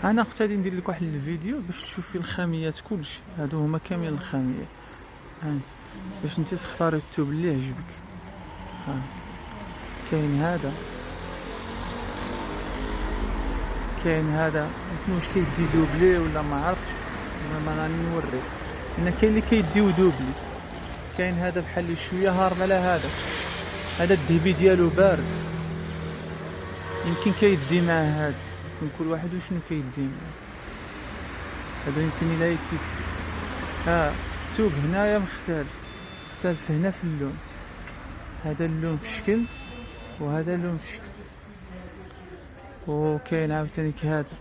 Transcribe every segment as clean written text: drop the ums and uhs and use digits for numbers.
انا اختاري ندير لك واحد الفيديو باش تشوف فيه الخاميات كلشي. هادو هما كاملين الخاميات، هانت باش انت تختاري الثوب اللي يعجبك. ها كاين هذا، كاين هذا يمكن واش كيدي دوبلي ولا ما عرفتش، ما راني نوريك. انا كاين اللي كيديو دوبلي، كاين هذا بحال اللي شويه هارب على هذا. هذا الذهبي ديالو بارد، يمكن كيدي مع هذا، يمكن كل واحد وشنو كيدي معاه. هذا يمكن الا كيف ها في الثوب هنايا مختلف هنا في اللون. هذا اللون في شكل وهذا اللون في شكل. وكاين عاوتاني هذا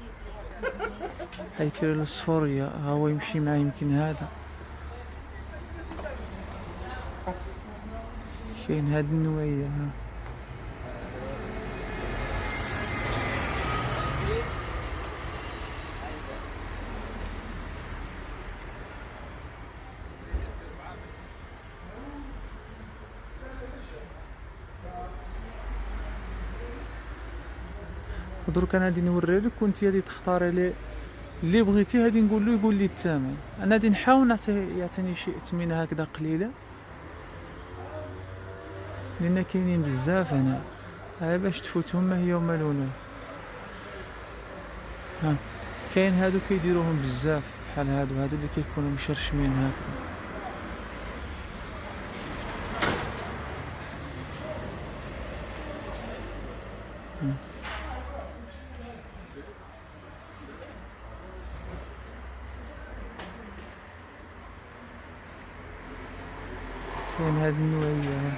حيثير الصفورية، ها هو يمشي معاه يمكن هذا. كاين هاد النوعية ها. ودرك انا غادي نوري لك وانت غادي تختاري لي اللي بغيتي. غادي نقول له يقول لي الثمن. انا غادي نحاول يعطيني شي اثمنه هكذا قليله، لان كاينين بزاف هنا. ها باش تفوتهم ما هي وما لونها. ها كاين هادو كيديروهم بزاف بحال هادو اللي كيكونوا مشرشمين هكا. كاين هاد النوعيه ها.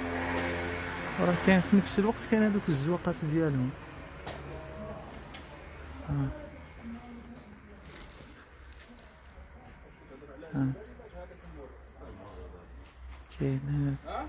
وراه كاين في نفس الوقت كاين هادوك الزواقات ديالهم. ها ها كاين هاد.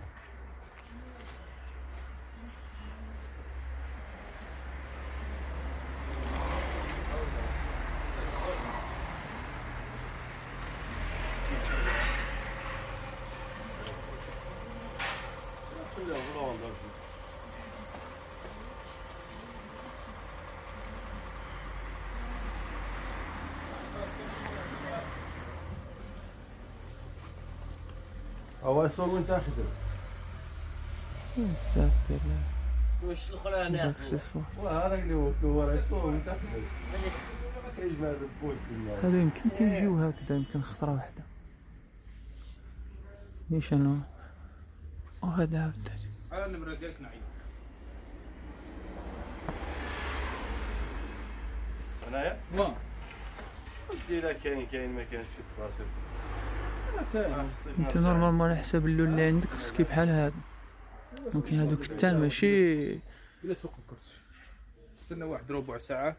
هو يصور وين تاخذ؟ بزاف ديال واش الاخرى انا الاكسسوار. وهذا اللي هو يصور وين تاخذ؟ كيجمع البوش بالله. هادو يمكن كيجيو هكذا، يمكن خطرة واحدة. نيشانو وهذا عاوتاني. على النمره ديالك نعيط. هنايا؟ واه ديرها كاين ما كاينش في التفاصيل. انت نورمالمون على حساب اللون اللي عندك خصك بحال هذا. ممكن هادوك التان ماشي. الى سوق الكرسي استنى واحد ربع ساعه